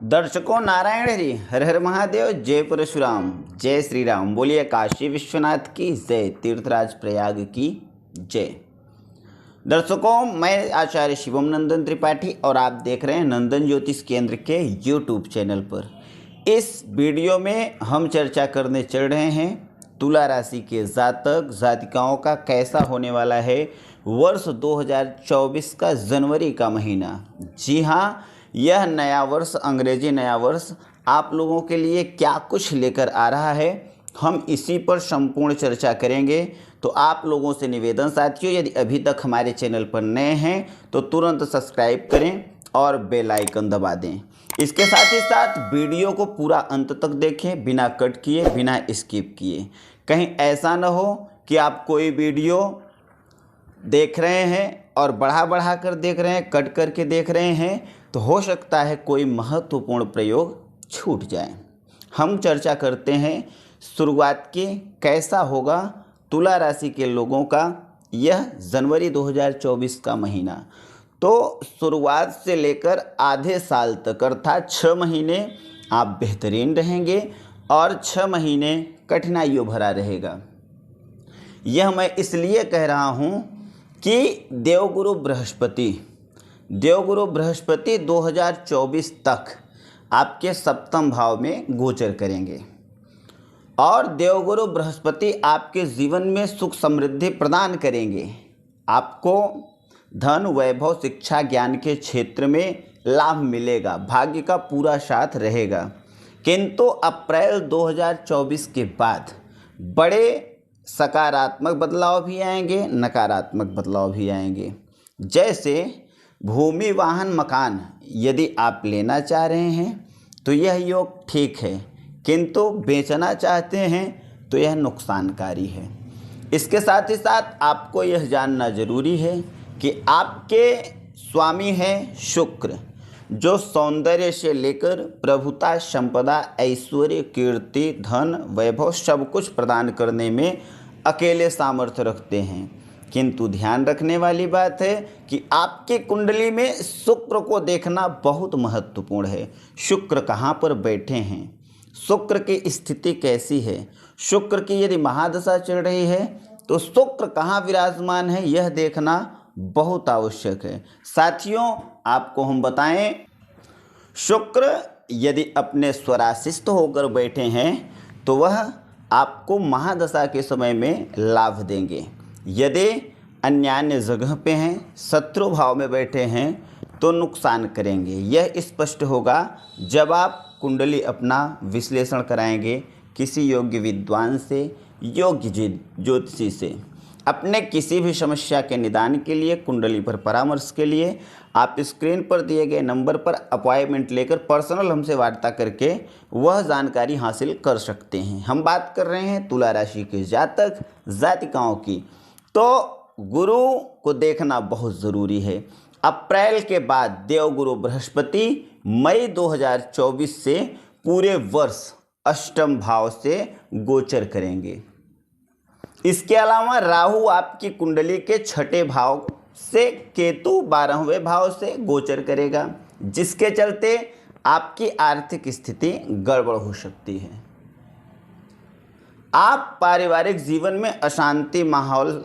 दर्शकों, नारायण हरि, हर हर महादेव, जय परशुराम, जय श्री राम। बोलिए काशी विश्वनाथ की जय, तीर्थराज प्रयाग की जय। दर्शकों, मैं आचार्य शिवम नंदन त्रिपाठी और आप देख रहे हैं नंदन ज्योतिष केंद्र के यूट्यूब चैनल पर। इस वीडियो में हम चर्चा करने चल रहे हैं तुला राशि के जातक जातिकाओं का कैसा होने वाला है वर्ष 2024 का जनवरी का महीना। जी हाँ, यह नया वर्ष, अंग्रेजी नया वर्ष आप लोगों के लिए क्या कुछ लेकर आ रहा है, हम इसी पर संपूर्ण चर्चा करेंगे। तो आप लोगों से निवेदन साथियों, यदि अभी तक हमारे चैनल पर नए हैं तो तुरंत सब्सक्राइब करें और बेल आइकन दबा दें। इसके साथ ही साथ वीडियो को पूरा अंत तक देखें, बिना कट किए, बिना स्किप किए। कहीं ऐसा न हो कि आप कोई वीडियो देख रहे हैं और बढ़ा कर देख रहे हैं, कट करके देख रहे हैं, तो हो सकता है कोई महत्वपूर्ण प्रयोग छूट जाए। हम चर्चा करते हैं शुरुआत की कैसा होगा तुला राशि के लोगों का यह जनवरी 2024 का महीना। तो शुरुआत से लेकर आधे साल तक अर्थात 6 महीने आप बेहतरीन रहेंगे और 6 महीने कठिनाइयों भरा रहेगा। यह मैं इसलिए कह रहा हूँ कि देवगुरु बृहस्पति 2024 तक आपके सप्तम भाव में गोचर करेंगे और देवगुरु बृहस्पति आपके जीवन में सुख समृद्धि प्रदान करेंगे। आपको धन, वैभव, शिक्षा, ज्ञान के क्षेत्र में लाभ मिलेगा, भाग्य का पूरा साथ रहेगा। किंतु अप्रैल 2024 के बाद बड़े सकारात्मक बदलाव भी आएंगे, नकारात्मक बदलाव भी आएंगे। जैसे भूमि, वाहन, मकान यदि आप लेना चाह रहे हैं तो यह योग ठीक है, किंतु बेचना चाहते हैं तो यह नुकसानकारी है। इसके साथ ही साथ आपको यह जानना जरूरी है कि आपके स्वामी हैं शुक्र, जो सौंदर्य से लेकर प्रभुता, संपदा, ऐश्वर्य, कीर्ति, धन, वैभव सब कुछ प्रदान करने में अकेले सामर्थ्य रखते हैं। किंतु ध्यान रखने वाली बात है कि आपकी कुंडली में शुक्र को देखना बहुत महत्वपूर्ण है। शुक्र कहाँ पर बैठे हैं, शुक्र की स्थिति कैसी है, शुक्र की यदि महादशा चल रही है तो शुक्र कहाँ विराजमान है, यह देखना बहुत आवश्यक है। साथियों, आपको हम बताएं, शुक्र यदि अपने स्वराशिस्थ होकर बैठे हैं तो वह आपको महादशा के समय में लाभ देंगे। यदि अन्य जगह पे हैं, शत्रु भाव में बैठे हैं तो नुकसान करेंगे। यह स्पष्ट होगा जब आप कुंडली अपना विश्लेषण कराएंगे किसी योग्य विद्वान से, योग्य ज्योतिषी से। अपने किसी भी समस्या के निदान के लिए, कुंडली पर परामर्श के लिए आप स्क्रीन पर दिए गए नंबर पर अपॉइंटमेंट लेकर पर्सनल हमसे वार्ता करके वह जानकारी हासिल कर सकते हैं। हम बात कर रहे हैं तुला राशि के जातक जातिकाओं की। तो गुरु को देखना बहुत ज़रूरी है। अप्रैल के बाद देवगुरु बृहस्पति मई 2024 से पूरे वर्ष अष्टम भाव से गोचर करेंगे। इसके अलावा राहु आपकी कुंडली के 6ठे भाव से, केतु 12वें भाव से गोचर करेगा, जिसके चलते आपकी आर्थिक स्थिति गड़बड़ हो सकती है। आप पारिवारिक जीवन में अशांति माहौल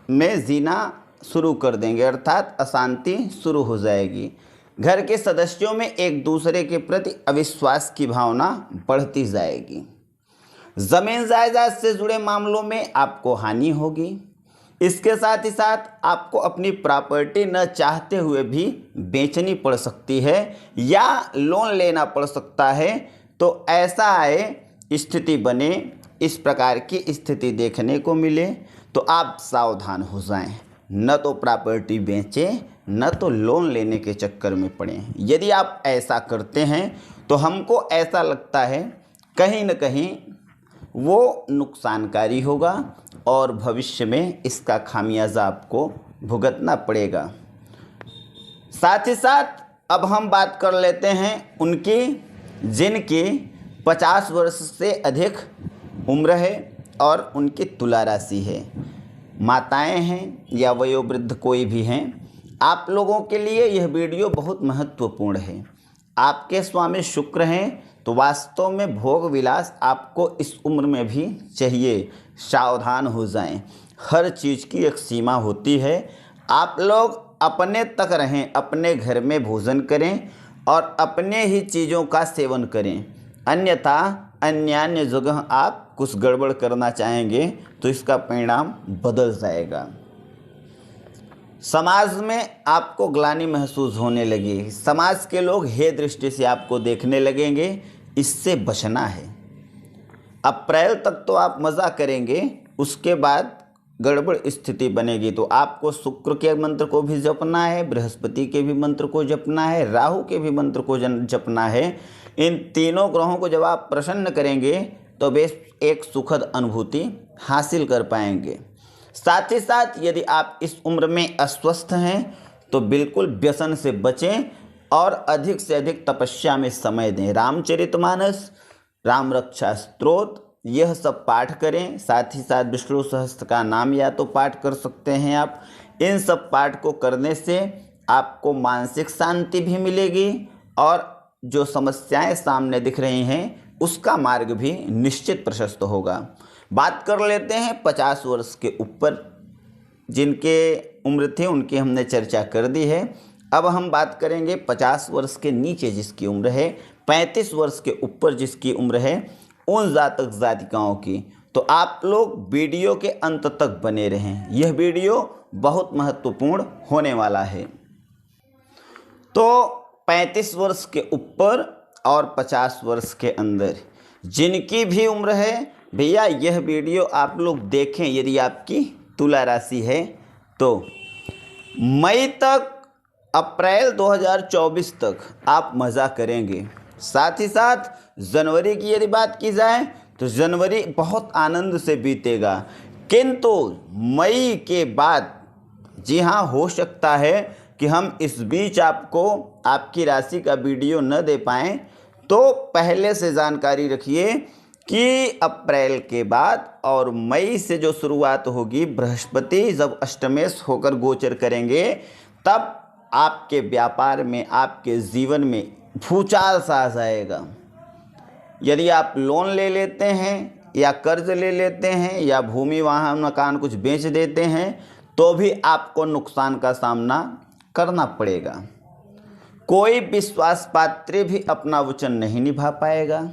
में जीना शुरू कर देंगे, अर्थात अशांति शुरू हो जाएगी। घर के सदस्यों में एक दूसरे के प्रति अविश्वास की भावना बढ़ती जाएगी। जमीन जायदाद से जुड़े मामलों में आपको हानि होगी। इसके साथ ही साथ आपको अपनी प्रॉपर्टी न चाहते हुए भी बेचनी पड़ सकती है या लोन लेना पड़ सकता है। तो ऐसा आए स्थिति बने, इस प्रकार की स्थिति देखने को मिले तो आप सावधान हो जाएं। न तो प्रॉपर्टी बेचें, न तो लोन लेने के चक्कर में पड़ें। यदि आप ऐसा करते हैं तो हमको ऐसा लगता है कहीं न कहीं वो नुकसानकारी होगा और भविष्य में इसका खामियाजा आपको भुगतना पड़ेगा। साथ ही साथ अब हम बात कर लेते हैं उनकी जिनकी 50 वर्ष से अधिक उम्र है और उनकी तुला राशि है। माताएं हैं या वयोवृद्ध कोई भी हैं, आप लोगों के लिए यह वीडियो बहुत महत्वपूर्ण है। आपके स्वामी शुक्र हैं, तो वास्तव में भोग विलास आपको इस उम्र में भी चाहिए। सावधान हो जाएं, हर चीज़ की एक सीमा होती है। आप लोग अपने तक रहें, अपने घर में भोजन करें और अपने ही चीज़ों का सेवन करें, अन्यथा अन्य जगह आप कुछ गड़बड़ करना चाहेंगे तो इसका परिणाम बदल जाएगा। समाज में आपको ग्लानि महसूस होने लगेगी, समाज के लोग हे दृष्टि से आपको देखने लगेंगे, इससे बचना है। अप्रैल तक तो आप मज़ा करेंगे, उसके बाद गड़बड़ स्थिति बनेगी। तो आपको शुक्र के मंत्र को भी जपना है, बृहस्पति के भी मंत्र को जपना है, राहु के भी मंत्र को जपना है। इन तीनों ग्रहों को जब आप प्रसन्न करेंगे तो बेश एक सुखद अनुभूति हासिल कर पाएंगे। साथ ही साथ यदि आप इस उम्र में अस्वस्थ हैं तो बिल्कुल व्यसन से बचें और अधिक से अधिक तपस्या में समय दें। रामचरितमानस, राम रक्षा स्तोत्र, यह सब पाठ करें। साथ ही साथ विष्णु सहस्त्र का नाम या तो पाठ कर सकते हैं आप। इन सब पाठ को करने से आपको मानसिक शांति भी मिलेगी और जो समस्याएं सामने दिख रही हैं उसका मार्ग भी निश्चित प्रशस्त होगा। बात कर लेते हैं 50 वर्ष के ऊपर जिनके उम्र थे उनकी हमने चर्चा कर दी है। अब हम बात करेंगे 50 वर्ष के नीचे जिसकी उम्र है, 35 वर्ष के ऊपर जिसकी उम्र है, उन जातक जातिकाओं की। तो आप लोग वीडियो के अंत तक बने रहें, यह वीडियो बहुत महत्वपूर्ण होने वाला है। तो 35 वर्ष के ऊपर और 50 वर्ष के अंदर जिनकी भी उम्र है, भैया यह वीडियो आप लोग देखें। यदि आपकी तुला राशि है तो मई तक, अप्रैल 2024 तक आप मज़ा करेंगे। साथ ही साथ जनवरी की यदि बात की जाए तो जनवरी बहुत आनंद से बीतेगा, किंतु मई के बाद जी हाँ हो सकता है कि हम इस बीच आपको आपकी राशि का वीडियो न दे पाएँ। तो पहले से जानकारी रखिए कि अप्रैल के बाद और मई से जो शुरुआत होगी, बृहस्पति जब अष्टमेश होकर गोचर करेंगे तब आपके व्यापार में, आपके जीवन में भूचाल सा आ जाएगा। यदि आप लोन ले लेते हैं या कर्ज ले लेते हैं या भूमि वाहन मकान कुछ बेच देते हैं तो भी आपको नुकसान का सामना करना पड़ेगा। कोई विश्वास पात्र भी अपना वचन नहीं निभा पाएगा।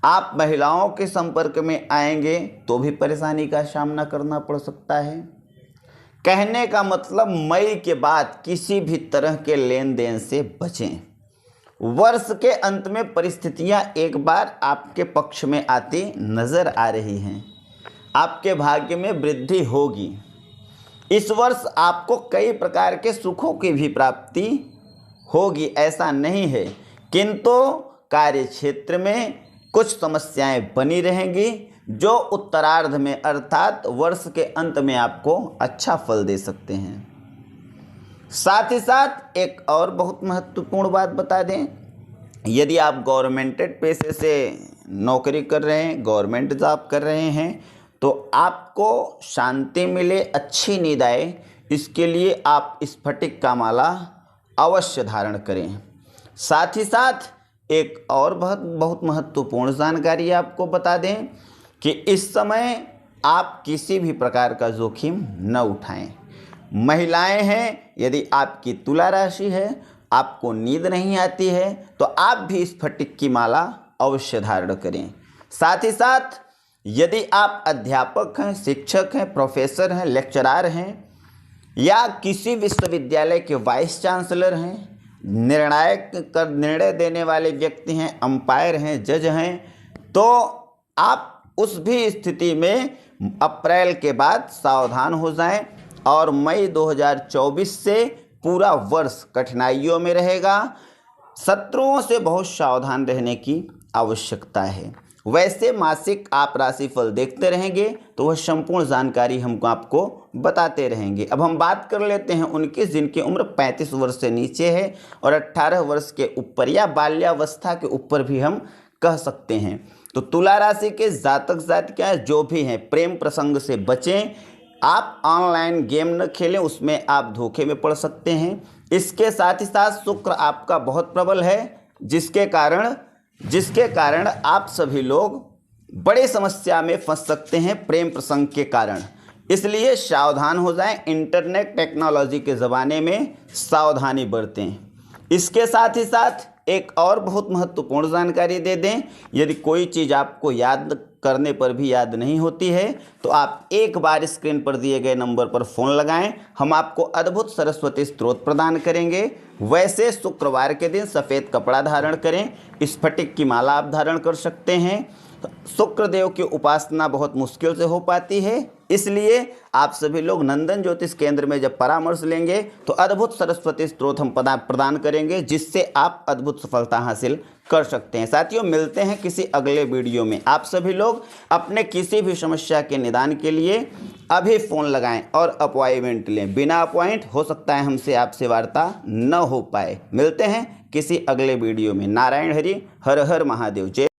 आप महिलाओं के संपर्क में आएंगे तो भी परेशानी का सामना करना पड़ सकता है। कहने का मतलब मई के बाद किसी भी तरह के लेन देन से बचें। वर्ष के अंत में परिस्थितियां एक बार आपके पक्ष में आती नजर आ रही हैं, आपके भाग्य में वृद्धि होगी। इस वर्ष आपको कई प्रकार के सुखों की भी प्राप्ति होगी, ऐसा नहीं है, किंतु कार्य क्षेत्र में कुछ समस्याएं बनी रहेंगी जो उत्तरार्ध में अर्थात वर्ष के अंत में आपको अच्छा फल दे सकते हैं। साथ ही साथ एक और बहुत महत्वपूर्ण बात बता दें, यदि आप गवर्नमेंटेड पेशे से नौकरी कर रहे हैं, गवर्नमेंट जॉब कर रहे हैं, तो आपको शांति मिले, अच्छी नींद आए, इसके लिए आप स्फटिक का माला अवश्य धारण करें। साथ ही साथ एक और बहुत महत्वपूर्ण जानकारी आपको बता दें कि इस समय आप किसी भी प्रकार का जोखिम न उठाएं। महिलाएं हैं, यदि आपकी तुला राशि है, आपको नींद नहीं आती है तो आप भी स्फटिक की माला अवश्य धारण करें। साथ ही साथ यदि आप अध्यापक हैं, शिक्षक हैं, प्रोफेसर हैं, लेक्चरार हैं या किसी विश्वविद्यालय के वाइस चांसलर हैं, निर्णय देने वाले व्यक्ति हैं, अंपायर हैं, जज हैं, तो आप उस भी स्थिति में अप्रैल के बाद सावधान हो जाएं और मई 2024 से पूरा वर्ष कठिनाइयों में रहेगा। शत्रुओं से बहुत सावधान रहने की आवश्यकता है। वैसे मासिक आप राशिफल देखते रहेंगे तो वह संपूर्ण जानकारी हमको आपको बताते रहेंगे। अब हम बात कर लेते हैं उनकी जिनकी उम्र 35 वर्ष से नीचे है और 18 वर्ष के ऊपर या बाल्यावस्था के ऊपर भी हम कह सकते हैं। तो तुला राशि के जातक जातिकाएं जो भी हैं, प्रेम प्रसंग से बचें। आप ऑनलाइन गेम न खेलें, उसमें आप धोखे में पड़ सकते हैं। इसके साथ ही साथ शुक्र आपका बहुत प्रबल है, जिसके कारण आप सभी लोग बड़े समस्या में फंस सकते हैं प्रेम प्रसंग के कारण। इसलिए सावधान हो जाएं, इंटरनेट टेक्नोलॉजी के ज़माने में सावधानी बरतें। इसके साथ ही साथ एक और बहुत महत्वपूर्ण जानकारी दे दें, यदि कोई चीज़ आपको याद करने पर भी याद नहीं होती है तो आप एक बार स्क्रीन पर दिए गए नंबर पर फ़ोन लगाएं, हम आपको अद्भुत सरस्वती स्त्रोत प्रदान करेंगे। वैसे शुक्रवार के दिन सफ़ेद कपड़ा धारण करें, स्फटिक की माला आप धारण कर सकते हैं। शुक्रदेव की उपासना बहुत मुश्किल से हो पाती है, इसलिए आप सभी लोग नंदन ज्योतिष केंद्र में जब परामर्श लेंगे तो अद्भुत सरस्वती स्त्रोत हम प्रदान करेंगे, जिससे आप अद्भुत सफलता हासिल कर सकते हैं। साथियों, मिलते हैं किसी अगले वीडियो में। आप सभी लोग अपने किसी भी समस्या के निदान के लिए अभी फ़ोन लगाएं और अपॉइंटमेंट लें। बिना अपॉइंट हो सकता है हमसे आपसे वार्ता न हो पाए। मिलते हैं किसी अगले वीडियो में। नारायण हरि, हर हर महादेव। जय